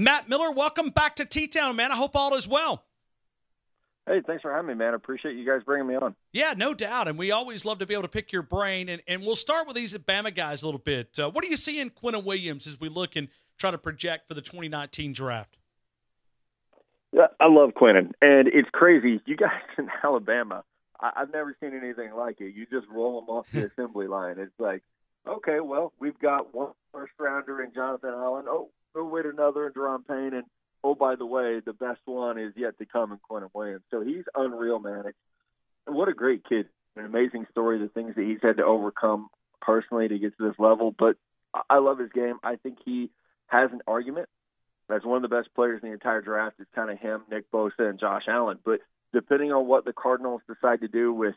Matt Miller, welcome back to T-Town, man. I hope all is well. Hey, thanks for having me, man. I appreciate you guys bringing me on. Yeah, no doubt, and we always love to be able to pick your brain, and we'll start with these Bama guys a little bit. What do you see in Quinta Williams as we look and try to project for the 2019 draft? Yeah, I love Quinton, and it's crazy. You guys in Alabama, I've never seen anything like it. You just roll them off the assembly line. It's like, okay, well, we've got one first-rounder in Jonathan Allen. Oh, go wait another in Deron Payne, and oh, by the way, the best one is yet to come in Quinta Williams. So he's unreal, man. What a great kid. An amazing story, the things that he's had to overcome personally to get to this level. But I love his game. I think he has an argument. That's one of the best players in the entire draft. It's kind of him, Nick Bosa, and Josh Allen. But depending on what the Cardinals decide to do with,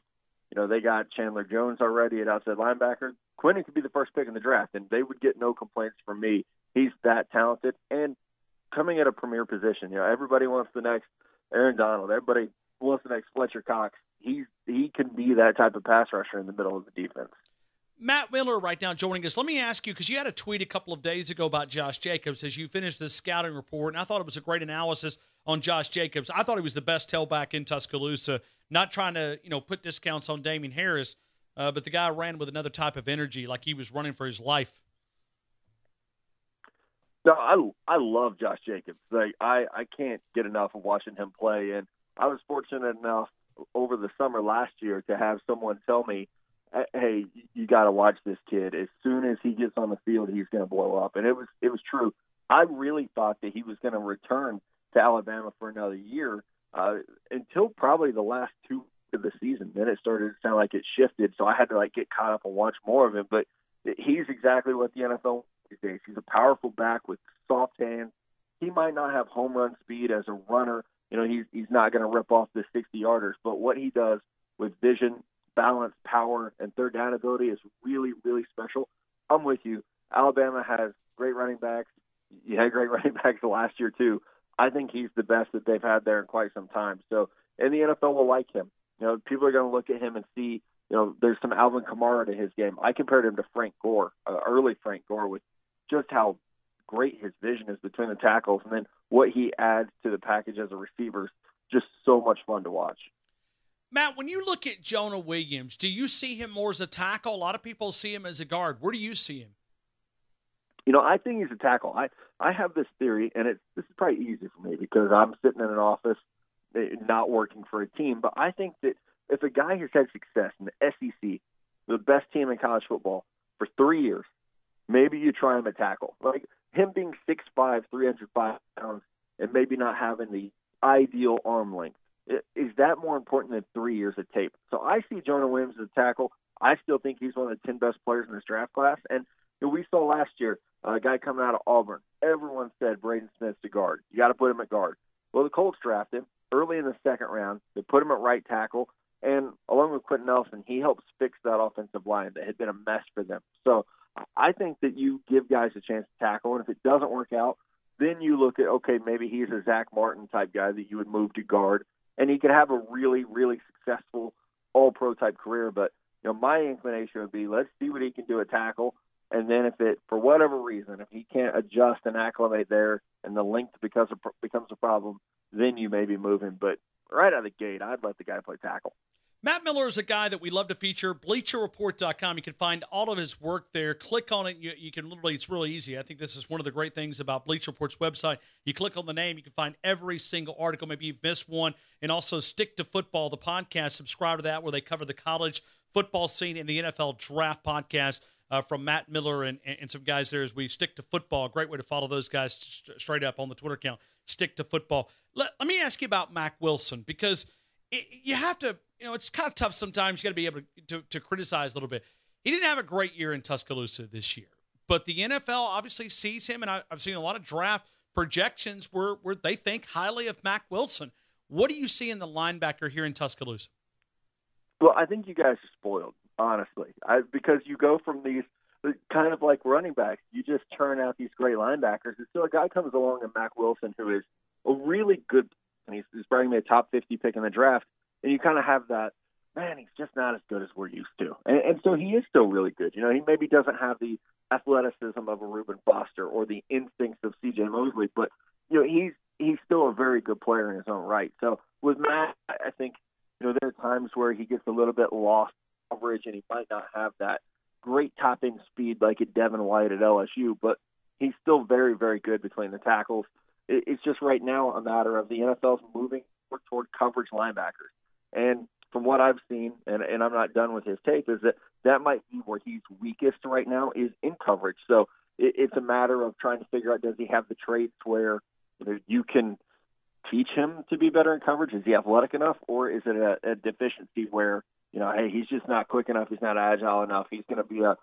they got Chandler Jones already at outside linebacker, Quinton could be the first pick in the draft, and they would get no complaints from me. He's that talented and coming at a premier position. Everybody wants the next Aaron Donald. Everybody wants the next Fletcher Cox. He can be that type of pass rusher in the middle of the defense. Matt Miller right now joining us. Let me ask you, because you had a tweet a couple of days ago about Josh Jacobs as you finished this scouting report, and I thought it was a great analysis on Josh Jacobs. I thought he was the best tailback in Tuscaloosa, not trying to put discounts on Damien Harris, but the guy ran with another type of energy, like he was running for his life. No, I love Josh Jacobs. I can't get enough of watching him play, and I was fortunate enough over the summer last year to have someone tell me, hey, you got to watch this kid. As soon as he gets on the field, he's going to blow up. And it was true. I really thought that he was going to return to Alabama for another year until probably the last two of the season. Then it started to sound like it shifted, so I had to get caught up and watch more of him. But he's exactly what the NFL these days. He's a powerful back with soft hands. He might not have home run speed as a runner. He's not going to rip off the 60-yarders, but what he does with vision, balance, power, and third down ability is really, really special. I'm with you. Alabama has great running backs. You had great running backs last year, too. I think he's the best that they've had there in quite some time. So, and the NFL will like him. People are going to look at him and see, there's some Alvin Kamara to his game. I compared him to Frank Gore, early Frank Gore, with just how great his vision is between the tackles, and then what he adds to the package as a receiver is just so much fun to watch. Matt, when you look at Jonah Williams, do you see him more as a tackle? A lot of people see him as a guard. Where do you see him? I think he's a tackle. I have this theory, and this is probably easy for me because I'm sitting in an office not working for a team, but I think that if a guy has had success in the SEC, the best team in college football, for 3 years, maybe you try him at tackle. Like him being 6'5", 305 pounds, and maybe not having the ideal arm length. Is that more important than 3 years of tape? So I see Jonah Williams as a tackle. I still think he's one of the 10 best players in this draft class. And we saw last year a guy coming out of Auburn. Everyone said Braden Smith's a guard. You got to put him at guard. Well, the Colts drafted him early in the second round. They put him at right tackle. And along with Quentin Nelson, he helps fix that offensive line that had been a mess for them. So I think that you give guys a chance to tackle. And if it doesn't work out, then you look at, okay, maybe he's a Zach Martin type guy that you would move to guard. And he could have a really, really successful all-pro type career. But, my inclination would be let's see what he can do at tackle. And then if it, for whatever reason, if he can't adjust and acclimate there and the length becomes a problem, then you maybe move him. But right out of the gate, I'd let the guy play tackle. Matt Miller is a guy that we love to feature. BleacherReport.com. You can find all of his work there. Click on it. You can literally, it's really easy. I think this is one of the great things about Bleacher Report's website. You click on the name, you can find every single article. Maybe you've missed one. And also Stick to Football, the podcast. Subscribe to that where they cover the college football scene and the NFL draft podcast from Matt Miller and some guys there as we stick to football. A great way to follow those guys straight up on the Twitter account. Stick to Football. Let me ask you about Mack Wilson because you have to, it's kind of tough sometimes. You got to be able to criticize a little bit. He didn't have a great year in Tuscaloosa this year, but the NFL obviously sees him, and I've seen a lot of draft projections where they think highly of Mack Wilson. What do you see in the linebacker here in Tuscaloosa? Well, I think you guys are spoiled, honestly, because you go from these kind of like running backs. You just turn out these great linebackers. And so a guy comes along in Mack Wilson who is a really good, and he's probably me a top 50 pick in the draft, and you kind of have that, man, he's just not as good as we're used to. And so he is still really good. He maybe doesn't have the athleticism of a Reuben Foster or the instincts of C.J. Mosley, but he's still a very good player in his own right. So with Matt, I think there are times where he gets a little bit lost coverage, and he might not have that great top end speed like a Devin White at LSU, but he's still very, very good between the tackles. It's just right now a matter of the NFL's moving toward coverage linebackers. And from what I've seen, and I'm not done with his tape, is that might be where he's weakest right now is in coverage. So it's a matter of trying to figure out, does he have the traits where you can teach him to be better in coverage? Is he athletic enough, or is it a deficiency where, hey, he's just not quick enough, he's not agile enough, he's going to be a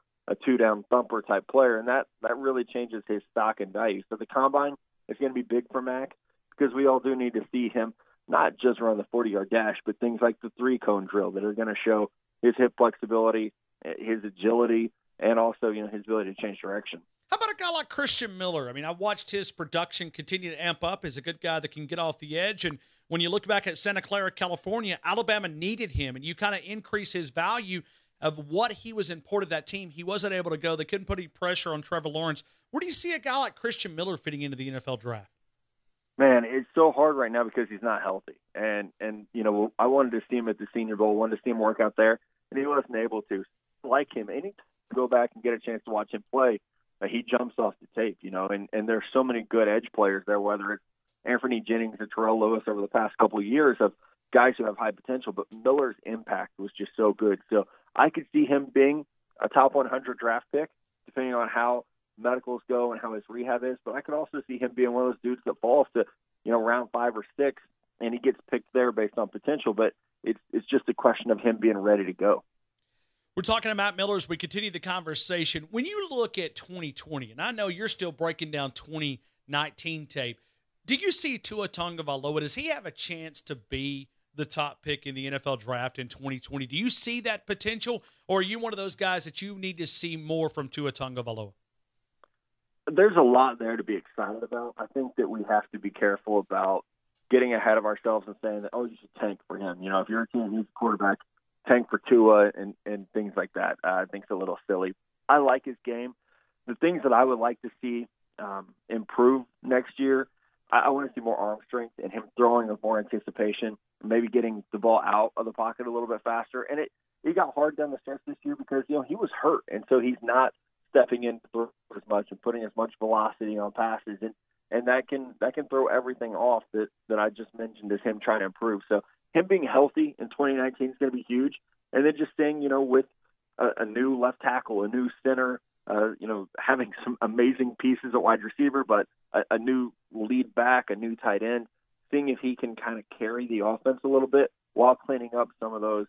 two-down thumper type player, and that really changes his stock and value. So the combine is going to be big for Mack, because we all do need to see him not just run the 40-yard dash, but things like the three-cone drill that are going to show his hip flexibility, his agility, and also his ability to change direction. How about a guy like Christian Miller? I mean, I watched his production continue to amp up. He's a good guy that can get off the edge. And when you look back at Santa Clara, California, Alabama needed him, and you kind of increase his value of what he was important to that team. He wasn't able to go. They couldn't put any pressure on Trevor Lawrence. Where do you see a guy like Christian Miller fitting into the NFL draft? Man, it's so hard right now because he's not healthy. And I wanted to see him at the Senior Bowl, wanted to see him work out there, and he wasn't able to. Like him, anytime you go back and get a chance to watch him play, he jumps off the tape, and there's so many good edge players there, whether it's Anthony Jennings or Terrell Lewis over the past couple of years of guys who have high potential, but Miller's impact was just so good. So I could see him being a top 100 draft pick, depending on how medicals go and how his rehab is, but I could also see him being one of those dudes that falls to, round 5 or 6, and he gets picked there based on potential, but it's just a question of him being ready to go. We're talking to Matt Miller as we continue the conversation. When you look at 2020, and I know you're still breaking down 2019 tape, do you see Tua Tagovailoa? Does he have a chance to be the top pick in the NFL draft in 2020? Do you see that potential, or are you one of those guys that you need to see more from Tua Tagovailoa? There's a lot there to be excited about. I think that we have to be careful about getting ahead of ourselves and saying that, you should tank for him. If your team needs a quarterback, tank for Tua and things like that. I think it's a little silly. I like his game. The things that I would like to see improve next year, I want to see more arm strength and him throwing with more anticipation, maybe getting the ball out of the pocket a little bit faster. And it got hard down the stretch this year because, he was hurt, and so he's not stepping in as much and putting as much velocity on passes, and that can throw everything off that I just mentioned as him trying to improve. So him being healthy in 2019 is going to be huge, and then just staying, with a new left tackle, a new center, having some amazing pieces at wide receiver, but a new lead back, a new tight end, seeing if he can kind of carry the offense a little bit while cleaning up some of those,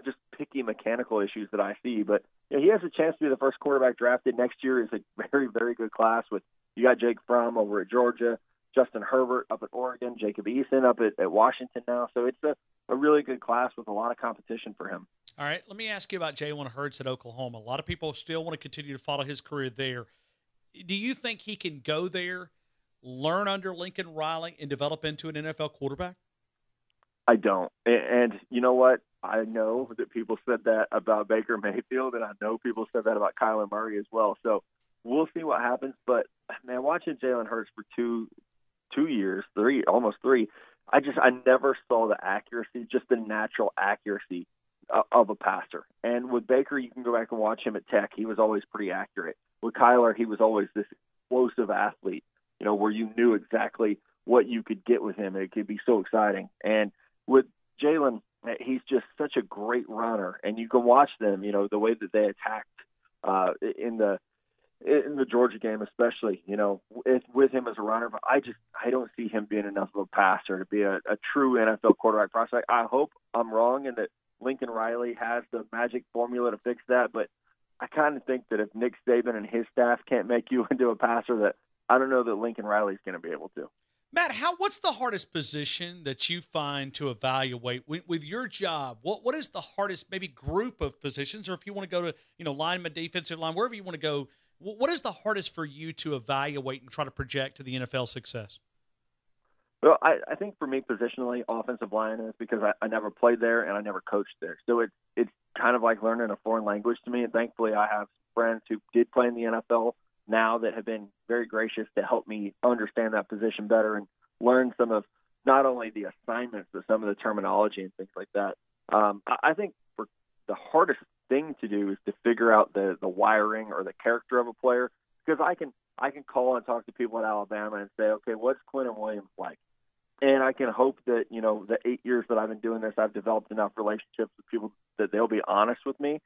just picky mechanical issues that I see. But he has a chance to be the first quarterback drafted. Next year is a very, very good class with you got Jake Fromm over at Georgia, Justin Herbert up at Oregon, Jacob Eason up at Washington now. So it's a really good class with a lot of competition for him. All right, let me ask you about Jalen Hurts at Oklahoma. A lot of people still want to continue to follow his career there. Do you think he can go there, learn under Lincoln Riley, and develop into an NFL quarterback? I don't. And you know what? I know that people said that about Baker Mayfield, and I know people said that about Kyler Murray as well. So we'll see what happens. But, man, watching Jalen Hurts for two years, almost three, I never saw the accuracy, just the natural accuracy of a passer. And with Baker, you can go back and watch him at Tech. He was always pretty accurate. With Kyler, he was always this explosive athlete, where you knew exactly what you could get with him. It could be so exciting. And with Jalen, he's just such a great runner. And you can watch them, the way that they attacked in the Georgia game, especially, with him as a runner. But I don't see him being enough of a passer to be a true NFL quarterback prospect. I hope I'm wrong and that Lincoln Riley has the magic formula to fix that. But I kind of think that if Nick Saban and his staff can't make you into a passer, that I don't know that Lincoln Riley's going to be able to. Matt, what's the hardest position that you find to evaluate with your job? What is the hardest maybe group of positions, or if you want to go to lineman, defensive line, wherever you want to go, what is the hardest for you to evaluate and try to project to the NFL success? Well, I think for me positionally, offensive line is because I never played there and I never coached there, so it's kind of like learning a foreign language to me. And thankfully, I have friends who did play in the NFL now that have been very gracious to help me understand that position better and learn some of not only the assignments, but some of the terminology and things like that. I think for the hardest thing to do is to figure out the wiring or the character of a player, because I can call and talk to people at Alabama and say, okay, what's Quinta Williams like? And I can hope that, the 8 years that I've been doing this, I've developed enough relationships with people that they'll be honest with me.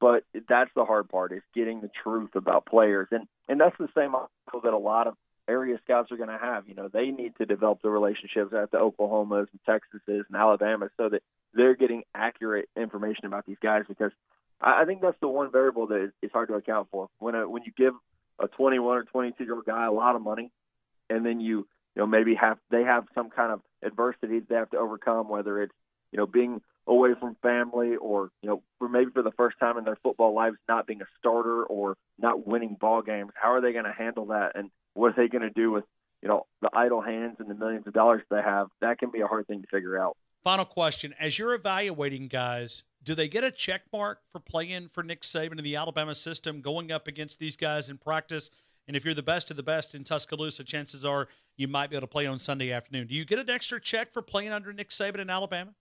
But that's the hard part, is getting the truth about players. And that's the same that a lot of area scouts are going to have. They need to develop the relationships at the Oklahomas and Texases and Alabamas so that they're getting accurate information about these guys, because I think that's the one variable that is hard to account for. When you give a 21 or 22-year-old guy a lot of money, and then maybe they have some kind of adversity they have to overcome, whether it's being away from family, or for the first time in their football lives not being a starter or not winning ball games. How are they going to handle that, and what are they going to do with the idle hands and the millions of dollars they have? That can be a hard thing to figure out. Final question: as you're evaluating guys, do they get a check mark for playing for Nick Saban in the Alabama system, going up against these guys in practice? And if you're the best of the best in Tuscaloosa, chances are you might be able to play on Sunday afternoon. Do you get an extra check for playing under Nick Saban in Alabama?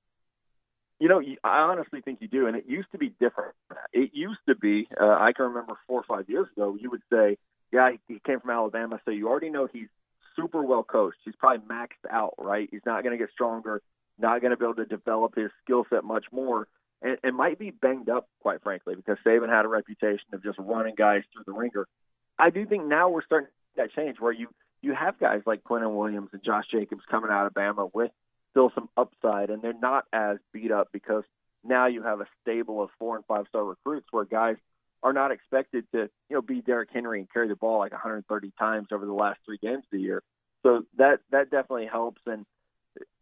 I honestly think you do, and it used to be different. It used to be, I can remember 4 or 5 years ago, you would say, yeah, he came from Alabama, so you already know he's super well coached. He's probably maxed out, right? He's not going to get stronger, not going to be able to develop his skill set much more, and might be banged up, quite frankly, because Saban had a reputation of just running guys through the ringer. I do think now we're starting to see that change, where you have guys like Quinta Williams and Josh Jacobs coming out of Bama with still some upside, and they're not as beat up, because now you have a stable of 4- and 5-star recruits where guys are not expected to be Derrick Henry and carry the ball like 130 times over the last 3 games of the year. So that definitely helps, and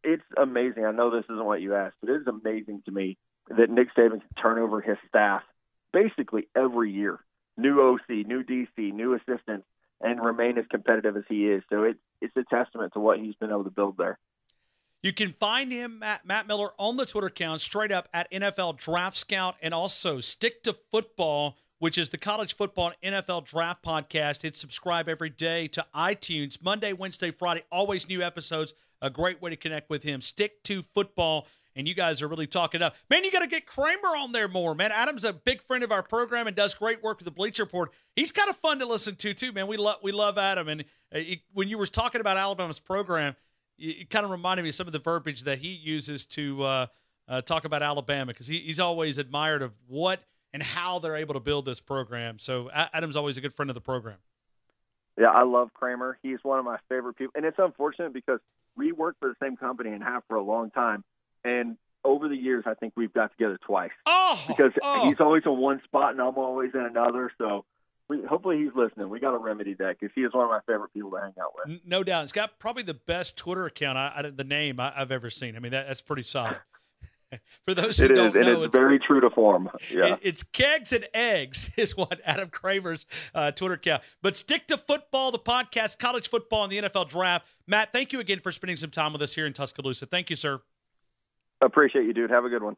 it's amazing. I know this isn't what you asked, but it is amazing to me that Nick Saban can turn over his staff basically every year. New OC, new DC, new assistants, and remain as competitive as he is. So it's a testament to what he's been able to build there. You can find him, Matt Miller, on the Twitter account, straight up at NFL Draft Scout, and also Stick to Football, which is the college football and NFL draft podcast. Hit subscribe every day to iTunes. Monday, Wednesday, Friday, always new episodes. A great way to connect with him. Stick to Football, and you guys are really talking up. Man, you got to get Kramer on there more, man. Adam's a big friend of our program and does great work with the Bleacher Report. He's kind of fun to listen to, too, man. We love Adam. And when you were talking about Alabama's program, it kind of reminded me of some of the verbiage that he uses to talk about Alabama, because he's always admired of what and how they're able to build this program. So Adam's always a good friend of the program. Yeah, I love Kramer. He's one of my favorite people. And it's unfortunate because we worked for the same company and have for a long time. And over the years, I think we've got together twice. Because he's always in one spot and I'm always in another. So hopefully he's listening. We got to remedy that, because he is one of my favorite people to hang out with. No doubt. It's got probably the best Twitter account, I've ever seen. I mean, that's pretty solid. For those who don't know, it's very true to form. Yeah. It's Kegs and Eggs is what Adam Kramer's Twitter account. But Stick to Football, the podcast, college football, and the NFL draft. Matt, thank you again for spending some time with us here in Tuscaloosa. Thank you, sir. Appreciate you, dude. Have a good one.